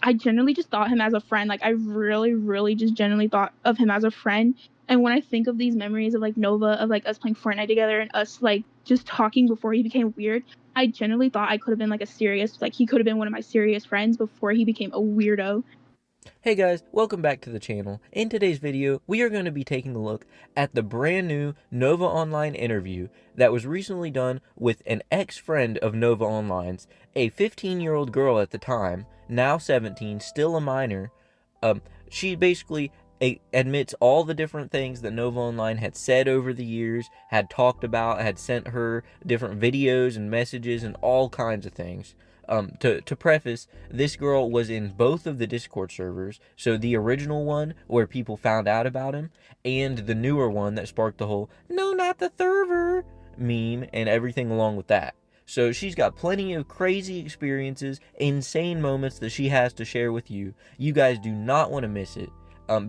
I generally just thought him as a friend. Like, I really, really just genuinely thought of him as a friend. And when I think of these memories of, like, Nova, of, like, us playing Fortnite together and us, like, just talking before he became weird, I genuinely thought I could have been, like, he could have been one of my serious friends before he became a weirdo. Hey guys, welcome back to the channel. In today's video, we are going to be taking a look at the brand new Nova Online interview that was recently done with an ex-friend of Nova Online's, a 15-year-old girl at the time, now 17, still a minor. She basically admits all the different things that Nova Online had said over the years, had talked about, had sent her different videos and messages and all kinds of things. To preface, this girl was in both of the Discord servers, so the original one where people found out about him, and the newer one that sparked the whole "no, not the server" meme and everything along with that. So she's got plenty of crazy experiences, insane moments that she has to share with you. You guys do not want to miss it.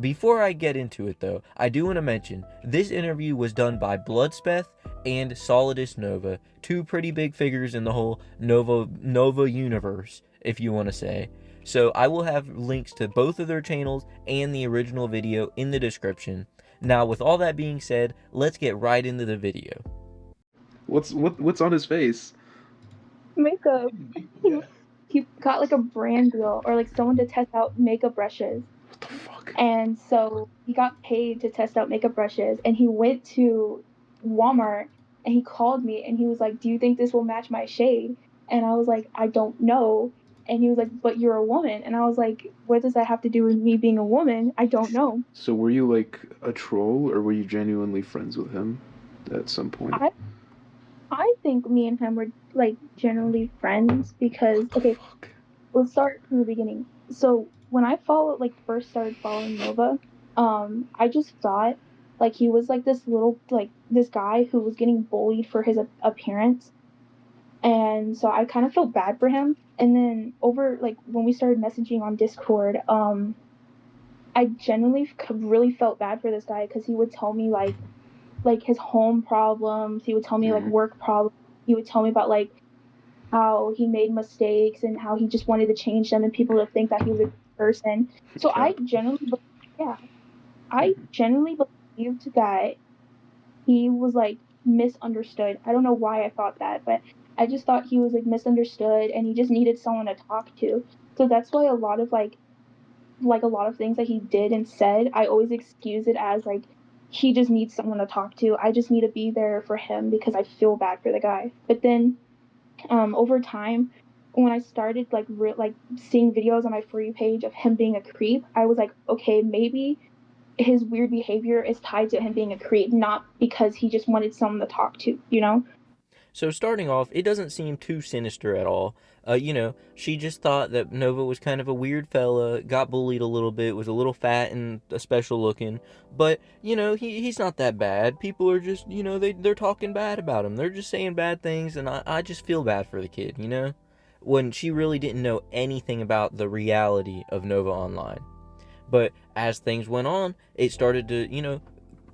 Before I get into it though, I do want to mention, this interview was done by Bludspeth and solidusnova, two pretty big figures in the whole Nova universe, if you want to say. So I will have links to both of their channels and the original video in the description. Now with all that being said, let's get right into the video. What's on his face? Makeup. He got, like, a brand deal or, like, someone to test out makeup brushes. What the fuck? And so he got paid to test out makeup brushes, and he went to Walmart and he called me and he was like, "Do you think this will match my shade?" And I was like, "I don't know." And he was like, "But you're a woman." And I was like, "What does that have to do with me being a woman? I don't know." So were you like a troll, or were you genuinely friends with him at some point? I I think me and him were, like, generally friends because, What the okay, fuck? let's start from the beginning. So when I first started following Nova, I just thought, like, he was like this guy who was getting bullied for his appearance, and so I kind of felt bad for him. And then over, like, when we started messaging on Discord, I genuinely really felt bad for this guy because he would tell me, like, his home problems. He would tell me, like, Mm-hmm. work problems. He would tell me about, like, how he made mistakes and how he just wanted to change them and people to think that he was a good person. So Cap. yeah, I Mm-hmm. genuinely believed that he was, like, misunderstood. I don't know why I thought that, but I just thought he was, like, misunderstood and he just needed someone to talk to. So that's why a lot of, like a lot of things that he did and said, I always excuse it as, like, he just needs someone to talk to. I just need to be there for him because I feel bad for the guy. But then over time, when I started, like, seeing videos on my For You page of him being a creep, I was like, okay, maybe his weird behavior is tied to him being a creep, not because he just wanted someone to talk to, you know? So starting off, it doesn't seem too sinister at all. She just thought that Nova was kind of a weird fella, got bullied a little bit, was a little fat and special looking, but, he's not that bad. People are just, they're talking bad about him. They're just saying bad things, and I just feel bad for the kid, when she really didn't know anything about the reality of Nova Online. But as things went on, it started to,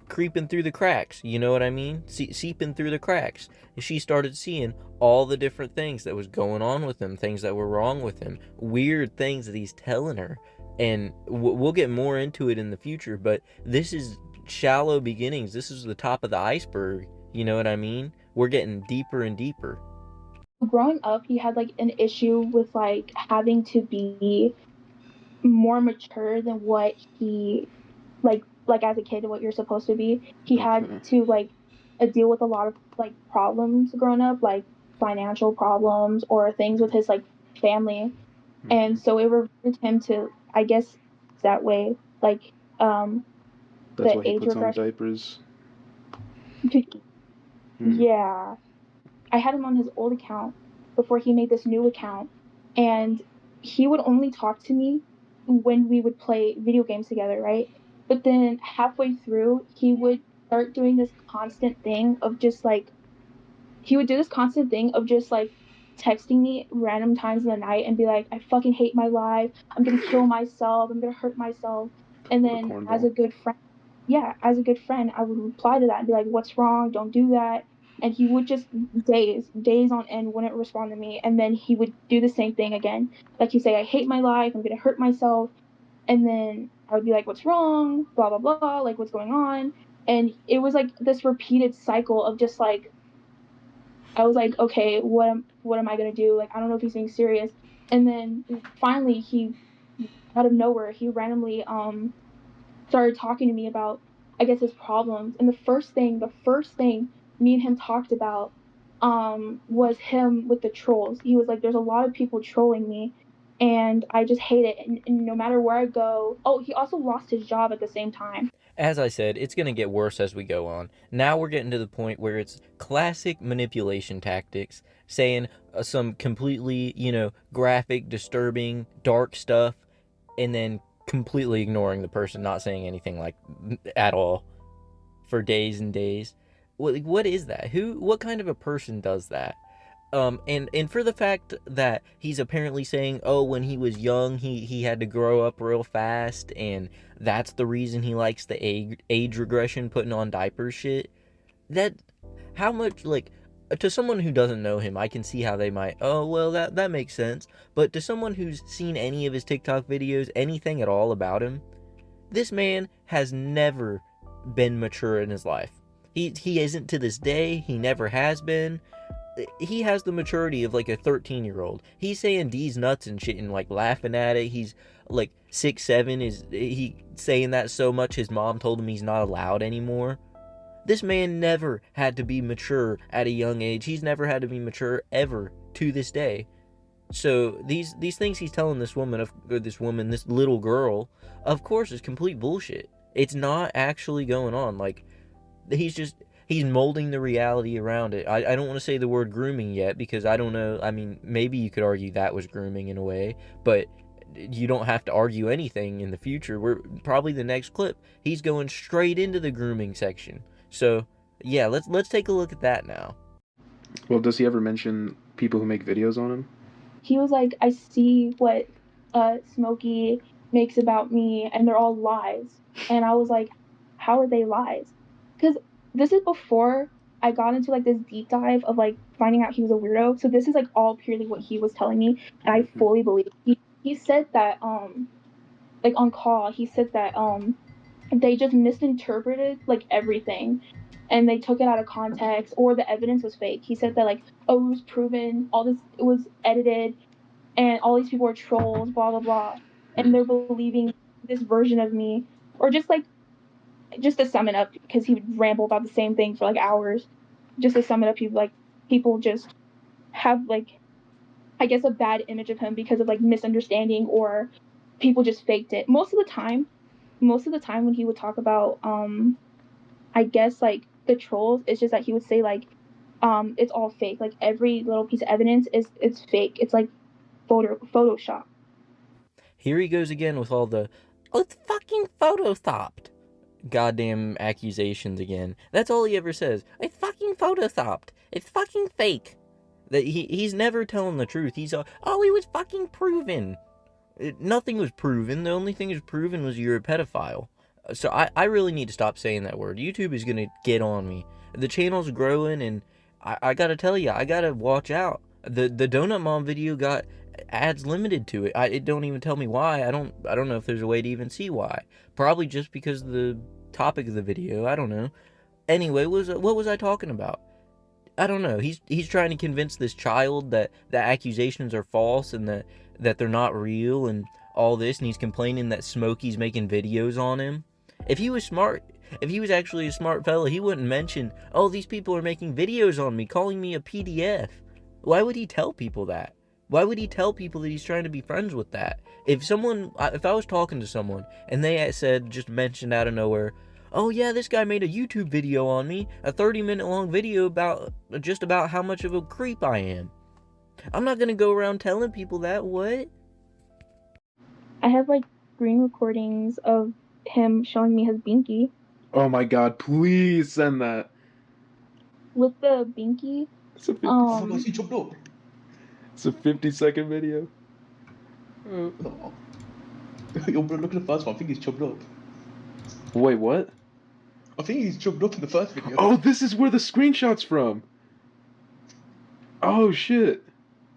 creeping through the cracks, you know what I mean? Seeping through the cracks. She started seeing all the different things that was going on with him, things that were wrong with him, weird things that he's telling her. And we'll get more into it in the future, but this is shallow beginnings. This is the top of the iceberg, you know what I mean? We're getting deeper and deeper. Growing up, he had, like, an issue with, like, having to be more mature than what he, like as a kid, what you're supposed to be. He had Okay. to, like, deal with a lot of, like, problems growing up, like financial problems or things with his, like, family. Mm-hmm. And so it reverted him to, I guess, that way, like, um That's the why he age puts on regression. diapers. Hmm. Yeah, I had him on his old account before he made this new account, and he would only talk to me when we would play video games together, right? But then halfway through, he would start doing this constant thing of just, like, he would do this constant thing of just, like, texting me random times in the night and be like, "I fucking hate my life. I'm gonna kill myself. I'm gonna hurt myself." And What a then, cornball. as a good friend, I would reply to that and be like, "What's wrong? Don't do that." and he would just days on end wouldn't respond to me, and then he would do the same thing again. Like he'd say, I hate my life, I'm gonna hurt myself, and then I would be like, what's wrong? Blah blah blah, like what's going on? And it was like this repeated cycle of just like I was like, okay, what am I gonna do? Like I don't know if he's being serious. And then finally he out of nowhere he randomly started talking to me about I guess his problems. And the first thing me and him talked about was him with the trolls. He was like, there's a lot of people trolling me and I just hate it. And no matter where I go, oh, he also lost his job at the same time. As I said, it's going to get worse as we go on. Now we're getting to the point where it's classic manipulation tactics, saying some completely, graphic, disturbing, dark stuff, and then completely ignoring the person, not saying anything like at all for days and days. What is that? What kind of a person does that? And for the fact that he's apparently saying, oh, when he was young, he had to grow up real fast, and that's the reason he likes the age regression, putting on diapers shit. That, how much, like, to someone who doesn't know him, I can see how they might, oh, well, that makes sense. But to someone who's seen any of his TikTok videos, anything at all about him, this man has never been mature in his life. He isn't to this day. He never has been. He has the maturity of like a 13-year-old. He's saying D's nuts and shit and like laughing at it. He's like 6'7". Is he saying that so much his mom told him he's not allowed anymore? This man never had to be mature at a young age. He's never had to be mature ever to this day. So these things he's telling this little girl, of course, is complete bullshit. It's not actually going on. Like, he's molding the reality around it. I don't want to say the word grooming yet, because I don't know. I mean, maybe you could argue that was grooming in a way, but you don't have to argue anything in the future. We're probably the next clip. He's going straight into the grooming section. So yeah, let's take a look at that now. Well, does he ever mention people who make videos on him? He was like, I see what Smokey makes about me, and they're all lies. And I was like, how are they lies? Because this is before I got into like this deep dive of like finding out he was a weirdo. So this is like all purely what he was telling me, and I fully believe. He said that like on call, he said that they just misinterpreted like everything, and they took it out of context, or the evidence was fake. He said that like, oh, it was proven, all this, it was edited, and all these people are trolls, blah blah blah, and they're believing this version of me, or just to sum it up, because he would ramble about the same thing for like hours. Just to sum it up, people just have like, I guess, a bad image of him because of like misunderstanding, or people just faked it. Most of the time when he would talk about I guess like the trolls, it's just that he would say like it's all fake. Like every little piece of evidence it's fake. It's like Photoshop. Here he goes again with all the, oh, it's fucking photoshopped. Goddamn accusations again. That's all he ever says. It's fucking photoshopped. It's fucking fake. That he's never telling the truth. He's oh, he was fucking proven. Nothing was proven. The only thing that was proven was you're a pedophile. So I really need to stop saying that word. YouTube is gonna get on me. The channel's growing, and I gotta tell you, I gotta watch out. The Donut Mom video got ads limited to it. It don't even tell me why. I don't know if there's a way to even see why. Probably just because of the topic of the video. I don't know. Anyway, what was I talking about? I don't know. He's trying to convince this child that the accusations are false and that they're not real and all this, and he's complaining that Smokey's making videos on him. If he was smart, if he was actually a smart fella, he wouldn't mention, oh, these people are making videos on me, calling me a PDF. Why would he tell people that? Why would he tell people that he's trying to be friends with that? If I was talking to someone and they said, just mentioned out of nowhere, oh yeah, this guy made a YouTube video on me, a 30-minute long video about how much of a creep I am. I'm not gonna go around telling people that. What? I have like screen recordings of him showing me his binky. Oh my god, please send that. With the binky, It's a 50-second video. Look at the first one. I think he's chopped up. Wait, what? I think he's jumped up in the first video. Oh, this is where the screenshot's from. Oh shit.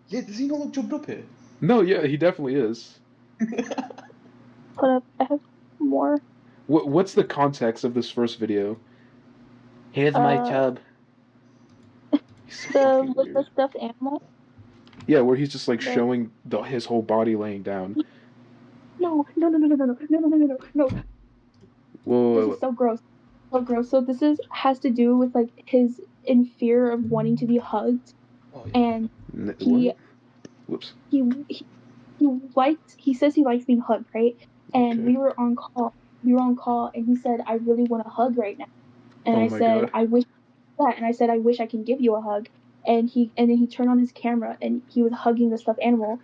Yeah, does he not look jumped up here? No, yeah, he definitely is. Put up. I have more. What's the context of this first video? Here's my tub. He's so fucking With the weird. stuffed animal. Yeah, where he's just like showing his whole body laying down. No. Whoa. This is so gross. So gross. So this has to do with like his in fear of wanting to be hugged, Oh, yeah. and he Whoops. he says he likes being hugged, right? And Okay. we were on call, and he said, I really want a hug right now. And Oh I my said, God. I wish that. And I said, I wish I can give you a hug. And then he turned on his camera and he was hugging the stuffed animal.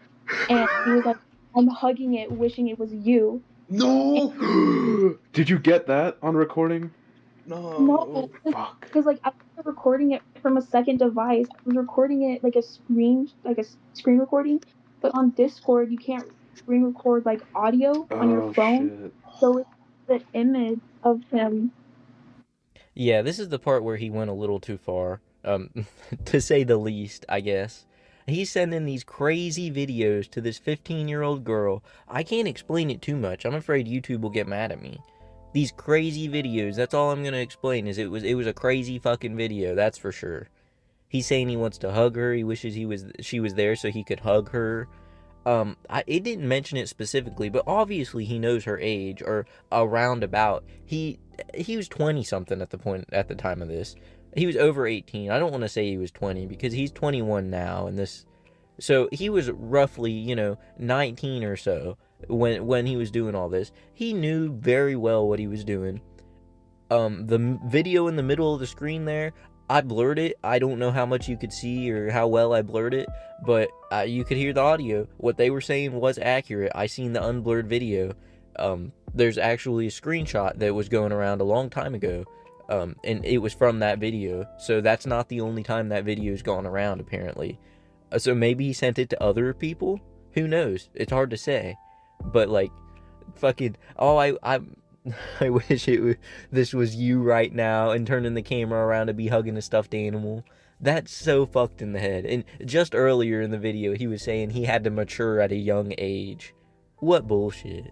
And he was like, I'm hugging it, wishing it was you. No! Did you get that on recording? No. Fuck. Because like I was recording it from a second device. I was recording it like a screen recording. But on Discord, you can't screen record like audio on your phone. Shit. So it's the image of him. Yeah, this is the part where he went a little too far, to say the least, I guess. He's sending these crazy videos to this 15-year-old girl. I can't explain it too much. I'm afraid YouTube will get mad at me. These crazy videos, that's all I'm going to explain, is it was a crazy fucking video, that's for sure. He's saying he wants to hug her, he wishes she was there so he could hug her. It didn't mention it specifically, but obviously he knows her age, or around about. He was 20-something at the time of this. He was over 18. I don't want to say he was 20, because he's 21 now, and this... So, he was roughly, 19 or so, when he was doing all this. He knew very well what he was doing. The video in the middle of the screen there, I blurred it. I don't know how much you could see or how well I blurred it, but you could hear the audio. What they were saying was accurate. I seen the unblurred video. There's actually a screenshot that was going around a long time ago, and it was from that video. So that's not the only time that video's gone around, apparently. So maybe he sent it to other people? Who knows? It's hard to say. But, like, fucking... I wish this was you right now, and turning the camera around to be hugging a stuffed animal. That's so fucked in the head. And just earlier in the video, he was saying he had to mature at a young age. What bullshit.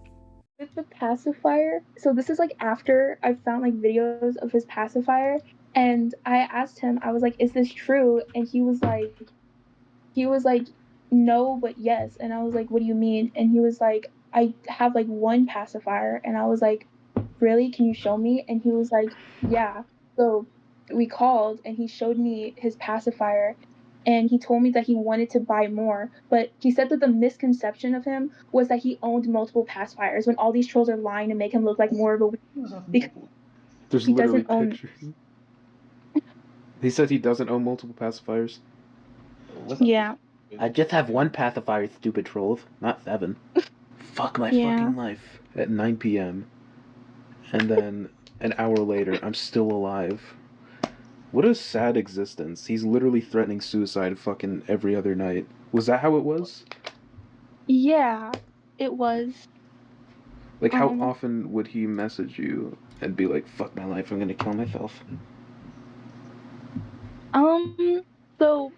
With the pacifier, so this is like after I found like videos of his pacifier, and I asked him, I was like, is this true? And he was like, no, but yes. And I was like, what do you mean? And he was like, I have like one pacifier. And I was like, really? Can you show me? And he was like, yeah. So we called and he showed me his pacifier, and he told me that he wanted to buy more, but he said that the misconception of him was that he owned multiple pacifiers, when all these trolls are lying to make him look like more of a because There's he literally doesn't own. pictures. He said he doesn't own multiple pacifiers. Yeah. I just have one pacifier, stupid trolls, not 7. Fuck my fucking life. At 9 p.m. And then an hour later, I'm still alive. What a sad existence. He's literally threatening suicide fucking every other night. Was that how it was? Yeah, it was. Like, how often would he message you and be like, fuck my life, I'm gonna kill myself? So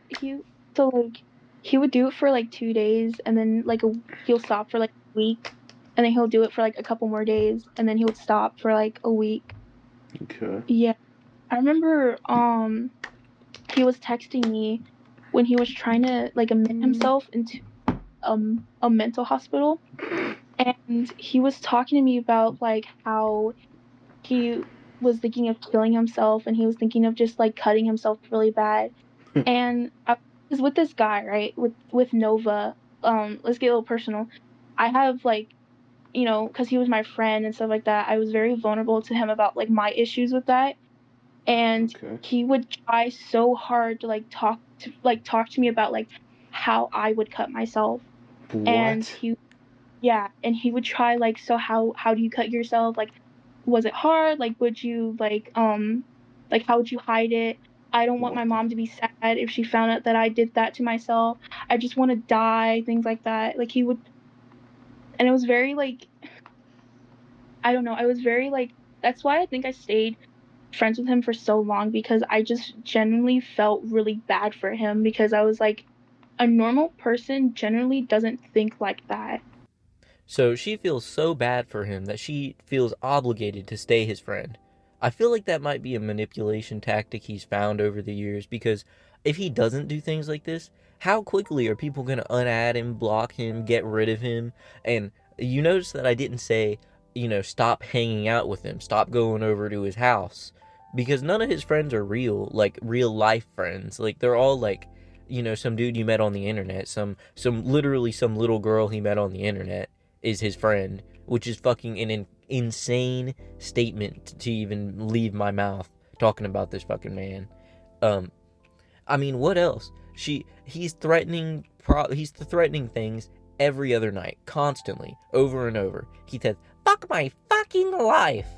he would do it for like 2 days, and then like he'll stop for like a week, and then he'll do it for like a couple more days, and then he would stop for like a week. Okay. Yeah. I remember he was texting me when he was trying to like admit himself into a mental hospital, and he was talking to me about like how he was thinking of killing himself, and he was thinking of just like cutting himself really bad. And I was with this guy, right, with Nova. Let's get a little personal. I have like, because he was my friend and stuff like that, I was very vulnerable to him about like my issues with that. And he would try so hard to like talk to me about like how I would cut myself. What? And he would try like, so how do you cut yourself? Like, was it hard? Like, would you like how would you hide it? I don't want my mom to be sad if she found out that I did that to myself. I just want to die, things like that. Like, he would, and it was very like, I don't know, I was very like, that's why I think I stayed friends with him for so long because I just genuinely felt really bad for him because I was like, a normal person generally doesn't think like that. So she feels so bad for him that she feels obligated to stay his friend. I feel like that might be a manipulation tactic he's found over the years, because if he doesn't do things like this, how quickly are people going to unadd him, block him, get rid of him? And you notice that I didn't say, stop hanging out with him, stop going over to his house, because none of his friends are real, like real life friends. Like they're all like, some dude you met on the internet, literally some little girl he met on the internet is his friend, which is fucking an insane statement to even leave my mouth talking about this fucking man. I mean, what else? He's threatening things every other night, constantly, over and over. He says, "Fuck my fucking life."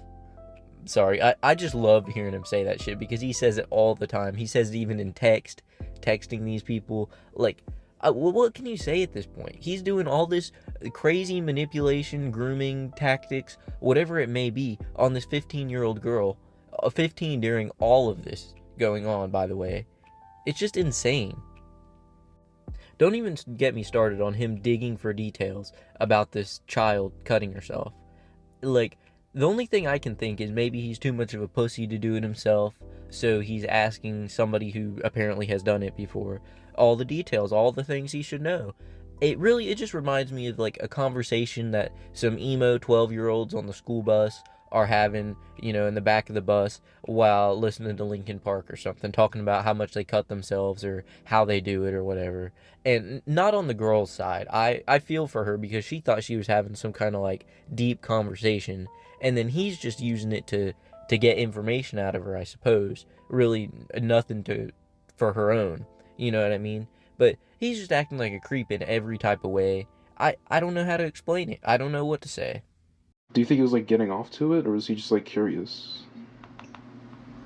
Sorry, I just love hearing him say that shit because he says it all the time. He says it even in texting these people. Like, what can you say at this point? He's doing all this crazy manipulation, grooming tactics, whatever it may be, on this 15-year-old girl. 15 during all of this going on, by the way. It's just insane. Don't even get me started on him digging for details about this child cutting herself. Like, the only thing I can think is maybe he's too much of a pussy to do it himself, so he's asking somebody who apparently has done it before all the details, all the things he should know. It just reminds me of like a conversation that some emo 12-year-olds on the school bus are having, in the back of the bus while listening to Linkin Park or something, talking about how much they cut themselves or how they do it or whatever. And not on the girl's side. I feel for her because she thought she was having some kind of like deep conversation, and then he's just using it to get information out of her, I suppose. Really nothing for her own. You know what I mean? But he's just acting like a creep in every type of way. I don't know how to explain it. I don't know what to say. Do you think he was like getting off to it, or was he just like curious?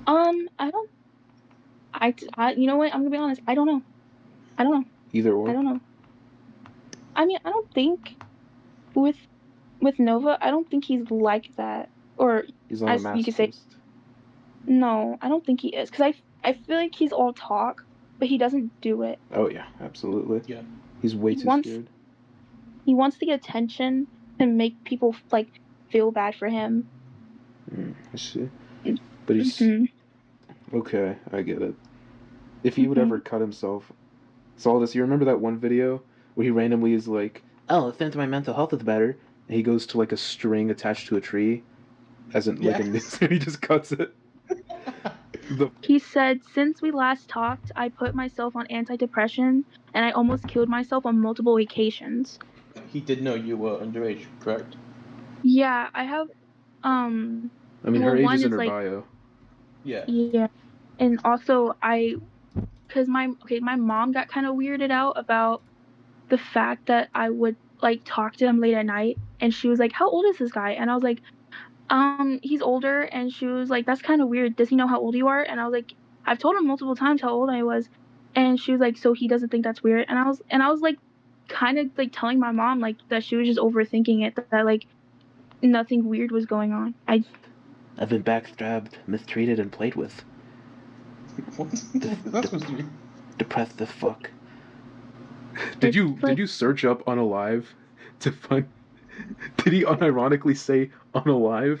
I don't. You know what? I'm gonna be honest. I don't know. Either or. I don't know. I mean, I don't think with Nova, I don't think he's like that, or He's not a as you could say. masochist. No, I don't think he is, because I feel like he's all talk, but he doesn't do it. Oh yeah, absolutely. Yeah. He's way too scared. He wants to get attention and make people like feel bad for him. I see. But he's okay. I get it. If he would ever cut himself, Solidus, you remember that one video where he randomly is like, "Oh, it seems my mental health is better," and he goes to like a string attached to a tree, as in like a noose, and he just cuts it. He said, "Since we last talked, I put myself on antidepressant, and I almost killed myself on multiple occasions." He did know you were underage, correct? Yeah, I have. I mean, her age is in her bio. Yeah. Yeah, and also because my mom got kind of weirded out about the fact that I would like talk to him late at night, and she was like, "How old is this guy?" And I was like, he's older." And she was like, "That's kind of weird. Does he know how old you are?" And I was like, "I've told him multiple times how old I was." And she was like, "So he doesn't think that's weird?" And I was like, kind of like telling my mom like that she was just overthinking it, that like nothing weird was going on. I've been backstabbed, mistreated, and played with. What's that supposed to mean? Depressed as fuck. Did you search up Unalive to find? Did he unironically say unalive?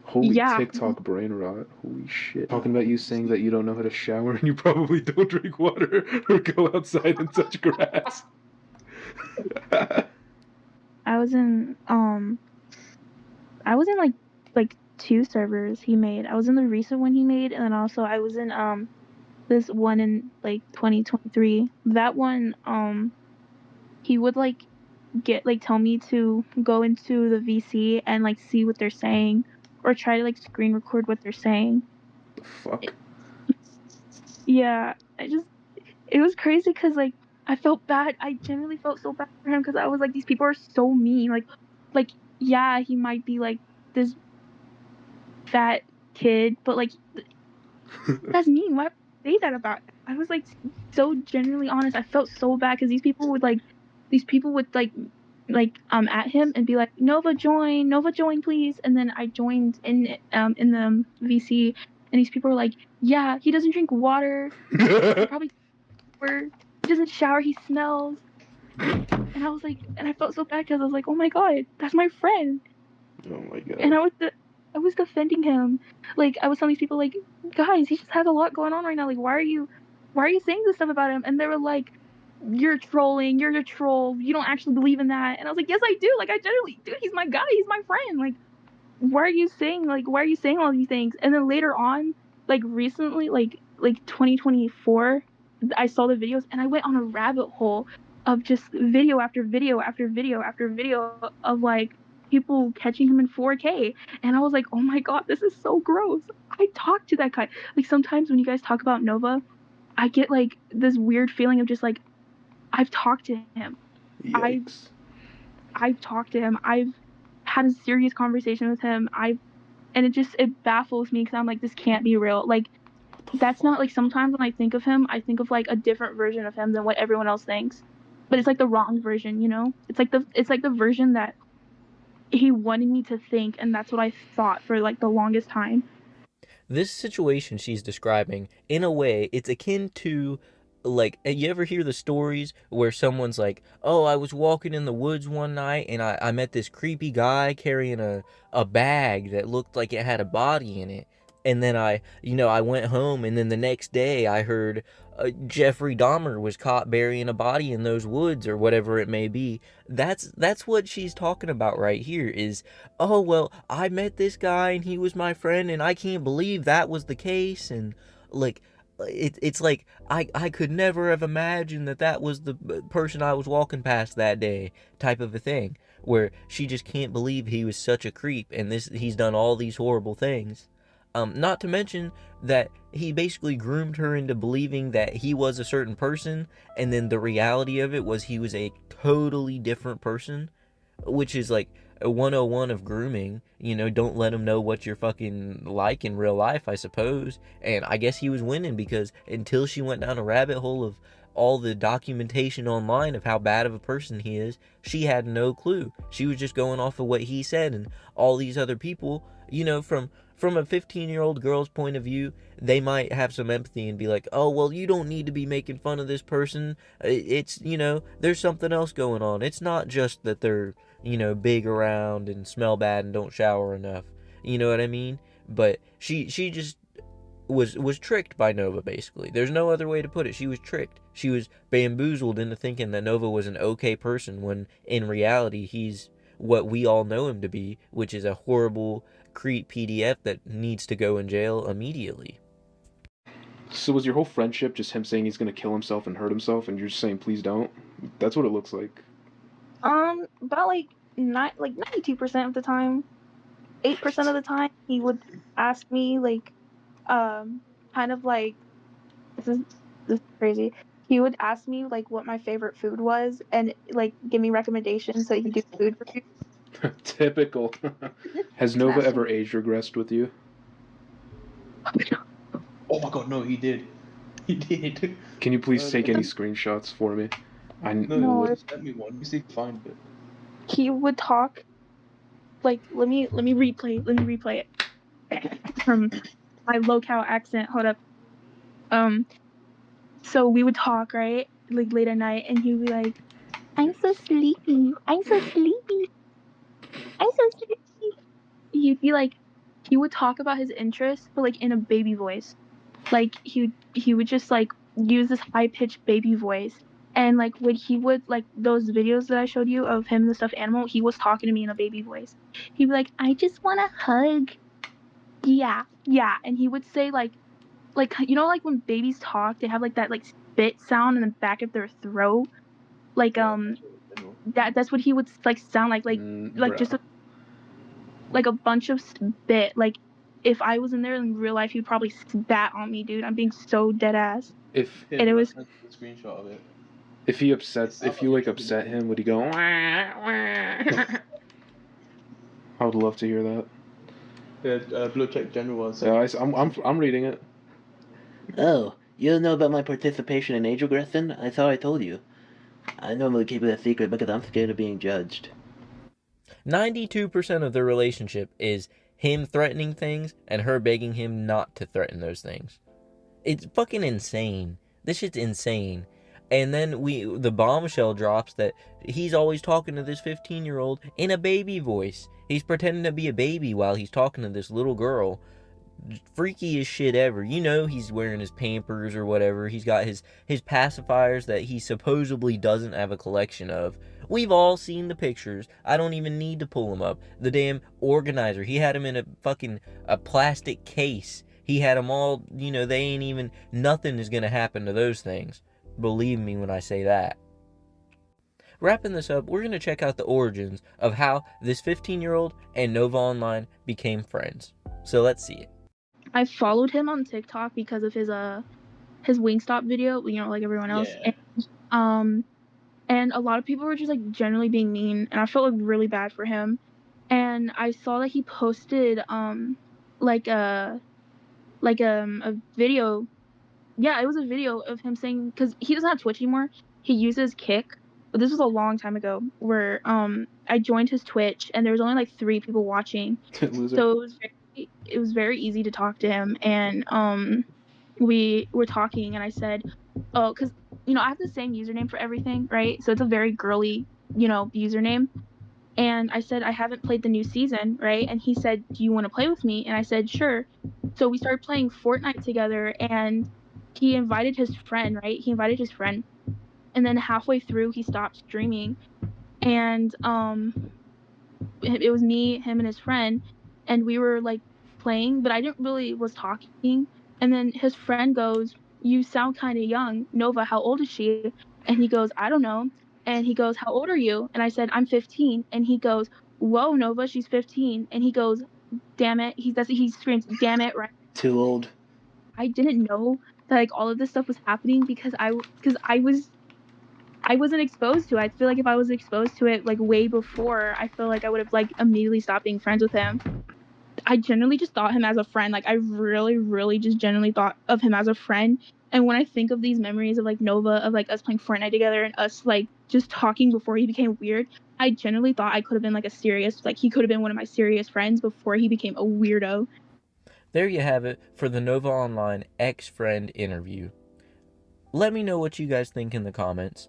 Holy TikTok brain rot. Holy shit. Talking about you saying that you don't know how to shower and you probably don't drink water or go outside and touch grass. I was in like 2 servers he made. I was in the recent one he made, and then also I was in this one in like 2023. That one he would like tell me to go into the VC and like see what they're saying, or try to like screen record what they're saying. The fuck? Yeah, it was crazy because like I felt bad. I genuinely felt so bad for him because I was like, these people are so mean. Like yeah, he might be like this fat kid, but like that's mean. Why would you say that about? I was like so genuinely honest. I felt so bad because these people would like at him and be like, Nova join please. And then I joined in the VC, And these people are like, yeah, he doesn't drink water. He probably he doesn't shower. He smells. And I was like, and I felt so bad because I was like, oh my god, that's my friend. Oh my god. And I was defending him. Like, I was telling these people, like, guys, he just has a lot going on right now. Like, why are you saying this stuff about him? And they were like, you're trolling. You're a troll. You don't actually believe in that. And I was like, yes, I do. Like, I generally do. He's my guy. He's my friend. Like, why are you saying all these things? And then later on, like recently, like 2024, I saw the videos and I went on a rabbit hole of just video after video after video after video of like people catching him in 4K. And I was like, oh my god, this is so gross. I talked to that guy. Like, sometimes when you guys talk about Nova, I get like this weird feeling of just like, I've talked to him. Yikes. I've talked to him. I've had a serious conversation with him. And it baffles me because I'm like, this can't be real. Like, that's not like, sometimes when I think of him, I think of like a different version of him than what everyone else thinks. But it's like the wrong version, you know? It's like the version that he wanted me to think, and that's what I thought for like the longest time. This situation she's describing, in a way, it's akin to, like, you ever hear the stories where someone's like, oh, I was walking in the woods one night and I met this creepy guy carrying a bag that looked like it had a body in it. And then I went home, and then the next day I heard Jeffrey Dahmer was caught burying a body in those woods, or whatever it may be. That's what she's talking about right here is, oh, well, I met this guy and he was my friend and I can't believe that was the case. And like, it's like, I could never have imagined that was the person I was walking past that day, type of a thing, where she just can't believe he was such a creep and he's done all these horrible things. Not to mention that he basically groomed her into believing that he was a certain person, and then the reality of it was he was a totally different person, which is like a 101 of grooming. You know, don't let him know what you're fucking like in real life, I suppose. And I guess he was winning, because until she went down a rabbit hole of all the documentation online of how bad of a person he is, she had no clue. She was just going off of what he said, and all these other people, you know, from a 15-year-old girl's point of view, they might have some empathy and be like, oh, well, you don't need to be making fun of this person. It's, you know, there's something else going on. It's not just that they're, you know, big around and smell bad and don't shower enough. You know what I mean? But she just was tricked by Nova, basically. There's no other way to put it. She was tricked. She was bamboozled into thinking that Nova was an okay person, when in reality he's what we all know him to be, which is a horrible creep PDF that needs to go in jail immediately. So was your whole friendship just him saying he's gonna kill himself and hurt himself, and you're just saying please don't? That's what it looks like. About like 92% of the time, 8% of the time, he would ask me like, kind of like, this is crazy. He would ask me like what my favorite food was, and like give me recommendations so he could do food reviews. Typical. Has Nova ever age regressed with you? Oh my god, no, he did. He did. Can you please take any screenshots for me? No, send me one. Let me see if I find it. He would talk like, let me replay it from my lolcow accent. Hold up. So we would talk, right, like late at night, and he'd be like, I'm so sleepy. I'm so sleepy. I'm so sleepy. He'd be like, he would talk about his interests, but like in a baby voice. Like he would just like use this high pitched baby voice. And like when he would, like those videos that I showed you of him, the stuffed animal, he was talking to me in a baby voice. He'd be like, I just want a hug. Yeah. And he would say like, you know, like when babies talk, they have like that like spit sound in the back of their throat. Like that's what he would like sound like just like a bunch of spit. Like if I was in there in real life, he'd probably spat on me, dude. I'm being so dead ass. And it was a screenshot of it. If you upset him, would he go? Wah, wah? I would love to hear that. Yeah, Blue Check General. Yeah, I'm reading it. Oh, you don't know about my participation in age regression? I thought I told you. I normally keep it a secret because I'm scared of being judged. 92% of their relationship is him threatening things and her begging him not to threaten those things. It's fucking insane. This shit's insane. And then the bombshell drops that he's always talking to this 15-year-old in a baby voice. He's pretending to be a baby while he's talking to this little girl. Freakiest shit ever. You know he's wearing his Pampers or whatever. He's got his pacifiers that he supposedly doesn't have a collection of. We've all seen the pictures. I don't even need to pull them up. The damn organizer, he had him in a plastic case. He had them all, you know, they ain't even, nothing is gonna happen to those things. Believe me when I say that. Wrapping this up, we're gonna check out the origins of how this 15-year-old and Nova Online became friends. So let's see it. I followed him on TikTok because of his Wingstop video, you know, like everyone else. Yeah. And a lot of people were just like generally being mean, and I felt like really bad for him. And I saw that he posted like a video. Yeah, it was a video of him saying, because he doesn't have Twitch anymore. He uses Kick. But this was a long time ago, where I joined his Twitch and there was only like 3 people watching. So it was very easy to talk to him, and we were talking, and I said, oh, because, you know, I have the same username for everything, right? So it's a very girly, you know, username. And I said, I haven't played the new season, right? And he said, do you want to play with me? And I said, sure. So we started playing Fortnite together, and he invited his friend, right? He invited his friend. And then halfway through, he stopped streaming. And it was me, him, and his friend. And we were, like, playing, but I didn't really was talking. And then his friend goes, you sound kind of young. Nova, how old is she? And he goes, I don't know. And he goes, how old are you? And I said, I'm 15. And he goes, whoa, Nova, she's 15. And he goes, damn it. He screams, damn it, right? Too old. I didn't know that like all of this stuff was happening because I wasn't exposed to it. I feel like if I was exposed to it like way before, I feel like I would have like immediately stopped being friends with him. I generally just thought him as a friend. Like I really, really just genuinely thought of him as a friend. And when I think of these memories of like Nova, of like us playing Fortnite together and us like just talking before he became weird, I generally thought I could have been like he could have been one of my serious friends before he became a weirdo. There you have it for the Nova Online ex-friend interview. Let me know what you guys think in the comments.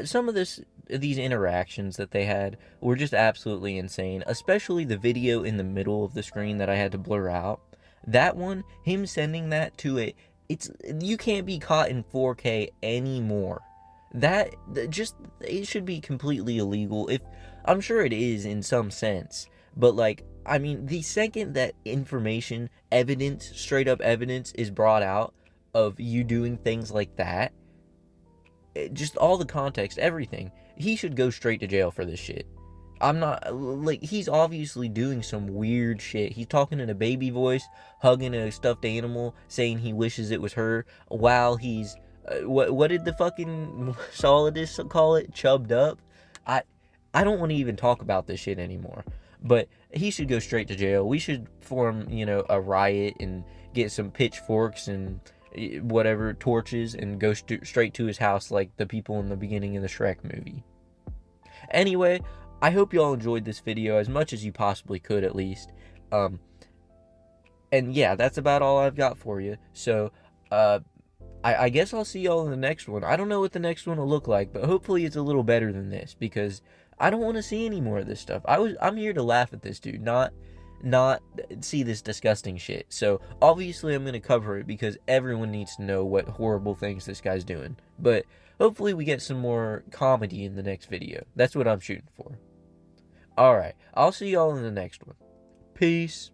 Some of these interactions that they had were just absolutely insane, especially the video in the middle of the screen that I had to blur out. That one, him sending that to you can't be caught in 4K anymore. It should be completely illegal. I'm sure it is in some sense, but like, I mean, the second that straight up evidence is brought out of you doing things like that, just all the context, everything, he should go straight to jail for this shit. I'm not, like, he's obviously doing some weird shit. He's talking in a baby voice, hugging a stuffed animal, saying he wishes it was her, while he's, what did the fucking solidus call it? Chubbed up? I don't want to even talk about this shit anymore. But he should go straight to jail. We should form, you know, a riot and get some pitchforks and whatever, torches, and go straight to his house like the people in the beginning of the Shrek movie. Anyway, I hope y'all enjoyed this video as much as you possibly could, at least. And yeah, that's about all I've got for you. So, I guess I'll see y'all in the next one. I don't know what the next one will look like, but hopefully it's a little better than this, because I don't want to see any more of this stuff. I'm here to laugh at this dude, not see this disgusting shit. So obviously I'm going to cover it because everyone needs to know what horrible things this guy's doing. But hopefully we get some more comedy in the next video. That's what I'm shooting for. Alright, I'll see y'all in the next one. Peace.